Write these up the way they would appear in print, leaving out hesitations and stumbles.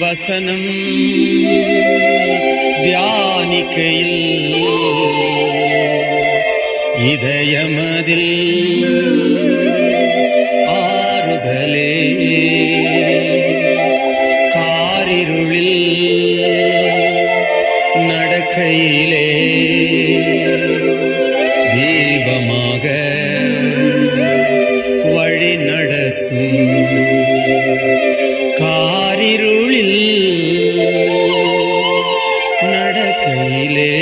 வசனம் தியானிக்கையில் இதயமதில் ஆறுதலே, காரிருளில் நடக்கையிலே தீபமாக வழி நடத்தும். காரிருளில் நடக்கையிலே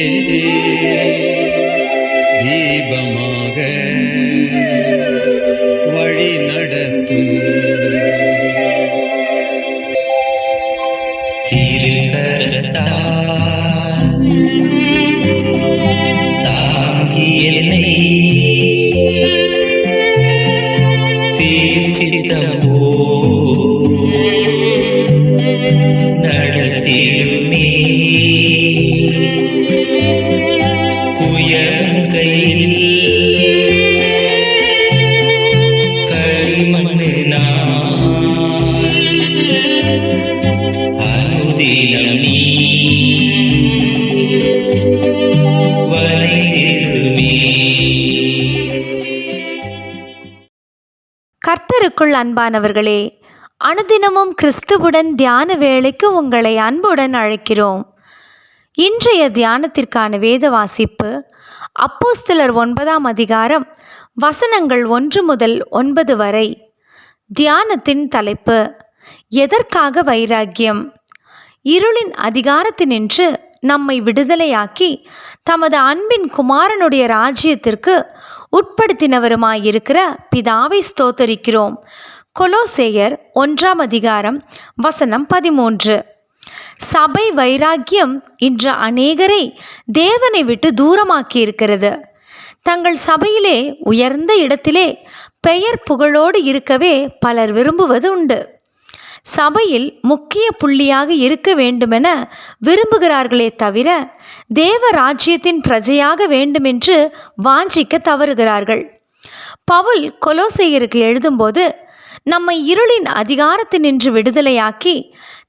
தீபமாக வழி நடத்தும். திருக்கரத்தால் தாங்கி என்னை தீர்ச்சித்தம்போ நடத்திடுமே. குயங்கையில் களிமண்ணு நான் அனுதினம் நீ வளைந்திடுமே. கர்த்தருக்குள் அன்பானவர்களே, அனுதினமும் கிறிஸ்துவுடன் தியான வேளைக்கு உங்களை அன்புடன் அழைக்கிறோம். இன்றைய தியானத்திற்கான வேத வாசிப்பு அப்போஸ்தலர் 9ஆம் அதிகாரம் வசனங்கள் 1 முதல் 9 வரை. தியானத்தின் தலைப்பு: எதற்காக வைராக்கியம்? இருளின் அதிகாரத்தினின்று நம்மை விடுதலையாக்கி தமது அன்பின் குமாரனுடைய ராஜ்யத்திற்கு உட்படுத்தினவருமாயிருக்கிற பிதாவை ஸ்தோத்தரிக்கிறோம். கொலோசேயர் 1ஆம் அதிகாரம் வசனம் 13. சபை வைராக்கியம் இன்று அநேகரை தேவனை விட்டு தூரமாக்கி இருக்கிறது. தங்கள் சபையிலே உயர்ந்த இடத்திலே பெயர் புகழோடு இருக்கவே பலர் விரும்புவது உண்டு. சபையில் முக்கிய புள்ளியாக இருக்க வேண்டுமென விரும்புகிறார்களே தவிர தேவ ராஜ்யத்தின் பிரஜையாக வேண்டுமென்று வாஞ்சிக்க தவறுகிறார்கள். பவுல் கொலோசேயருக்கு எழுதும்போது நம்மை இருளின் அதிகாரத்தினின்று விடுதலையாக்கி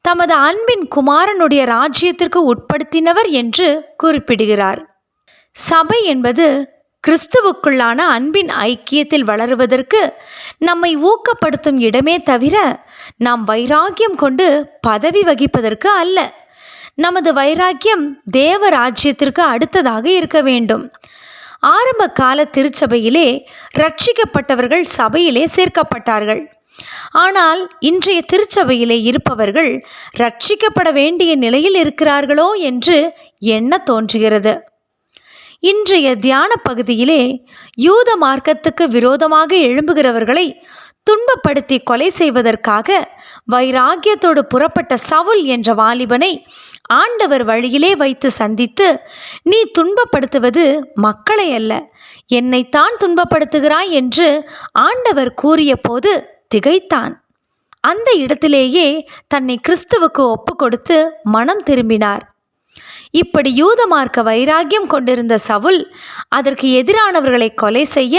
தமது அன்பின் குமாரனுடைய ராஜ்யத்திற்கு உட்படுத்தினவர் என்று குறிப்பிடுகிறார். சபை என்பது கிறிஸ்துவுக்குள்ளான அன்பின் ஐக்கியத்தில் வளருவதற்கு நம்மை ஊக்கப்படுத்தும் இடமே தவிர நாம் வைராக்கியம் கொண்டு பதவி வகிப்பதற்கு அல்ல. நமது வைராக்கியம் தேவ ராஜ்யத்திற்கு அடுத்ததாக இருக்க வேண்டும். ஆரம்ப கால திருச்சபையிலே ரட்சிக்கப்பட்டவர்கள் சபையிலே சேர்க்கப்பட்டார்கள். ஆனால் இன்றைய திருச்சபையிலே இருப்பவர்கள் ரட்சிக்கப்பட வேண்டிய நிலையில் இருக்கிறார்களோ என்று எண்ண தோன்றுகிறது. இன்றைய தியான பகுதியிலே யூத மார்க்கத்துக்கு விரோதமாக எழும்புகிறவர்களை துன்பப்படுத்தி கொலை செய்வதற்காக வைராக்கியத்தோடு புறப்பட்ட சவுல் என்ற வாலிபனை ஆண்டவர் வழியிலே வைத்து சந்தித்து, நீ துன்பப்படுத்துவது மக்களை அல்ல, என்னைத்தான் துன்பப்படுத்துகிறாய் என்று ஆண்டவர் கூறிய போது திகைத்தான். அந்த இடத்திலேயே தன்னை கிறிஸ்துவுக்கு ஒப்பு கொடுத்து மனம் திரும்பினார். இப்படி யூத மார்க்க வைராக்கியம் கொண்டிருந்த சவுல் அதற்கு எதிரானவர்களை கொலை செய்ய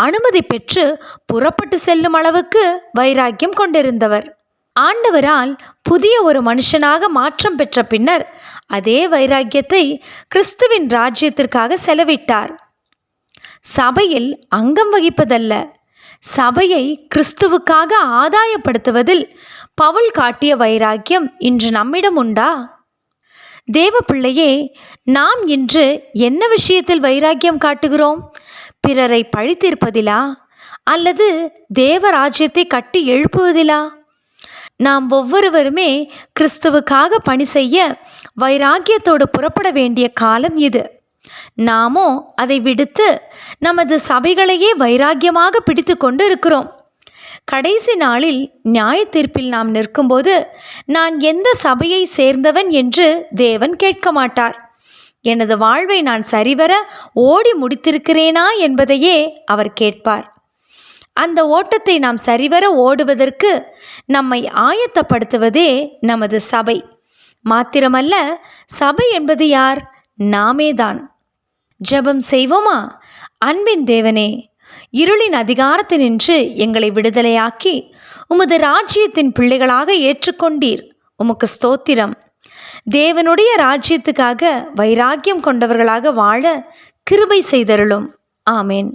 அனுமதி பெற்று புறப்பட்டு செல்லும் அளவுக்கு வைராக்கியம் கொண்டிருந்தவர். ஆண்டவரால் புதிய ஒரு மனுஷனாக மாற்றம் பெற்ற பின்னர் அதே வைராக்கியத்தை கிறிஸ்துவின் ராஜ்யத்திற்காக செலவிட்டார். சபையில் அங்கம் வகிப்பதல்ல, சபையை கிறிஸ்துவுக்காக ஆதாயப்படுத்துவதில் பவுல் காட்டிய வைராக்கியம் இன்று நம்மிடம் உண்டா? தேவ பிள்ளையே, நாம் இன்று என்ன விஷயத்தில் வைராக்கியம் காட்டுகிறோம்? பிறரை பழி தீர்ப்பதிலா அல்லது தேவ ராஜ்யத்தை கட்டி எழுப்புவதிலா? நாம் ஒவ்வொருவருமே கிறிஸ்துவுக்காக பணி செய்ய வைராக்கியத்தோடு புறப்பட வேண்டிய காலம் இது. நாமோ அதை விடுத்து நமது சபைகளையே வைராக்கியமாக பிடித்து கொண்டு இருக்கிறோம். கடைசி நாளில் நியாய தீர்ப்பில் நாம் நிற்கும்போது நான் எந்த சபையை சேர்ந்தவன் என்று தேவன் கேட்க மாட்டார். எனது வாழ்வை நான் சரிவர ஓடி முடித்திருக்கிறேனா என்பதையே அவர் கேட்பார். அந்த ஓட்டத்தை நாம் சரிவர ஓடுவதற்கு நம்மை ஆயத்தப்படுத்துவதே நமது சபை. மாத்திரமல்ல, சபை என்பது யார்? நாமேதான். ஜெபம் செய்வோமா? அன்பின் தேவனே, இருளின் அதிகாரத்தினின்று எங்களை விடுதலையாக்கி உமது ராஜ்யத்தின் பிள்ளைகளாக ஏற்றுக்கொண்டீர். உமக்கு ஸ்தோத்திரம். தேவனுடைய ராஜ்யத்துக்காக வைராக்கியம் கொண்டவர்களாக வாழ கிருபை செய்தருளும். ஆமேன்.